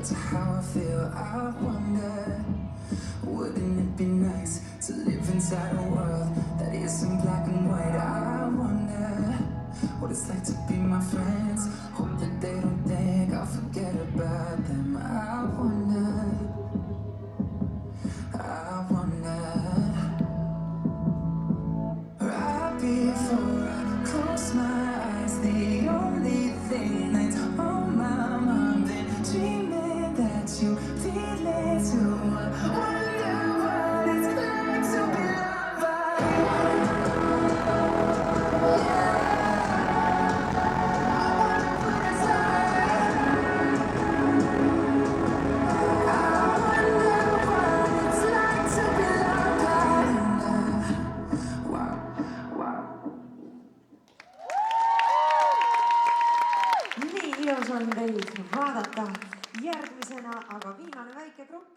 but to how I feel, I wonder, wouldn't it be nice to live inside a world that isn't black and white? I wonder what it's like to be my friends. Hope that they don't think I'll forget about them. I wonder, right before I close my eyes, the only thing that's on my mind, been dreaming that you feel it too. I wonder what it's like to be loved by you. Nii ilus on teid vaadata järgmisena, aga viimane väike grupp.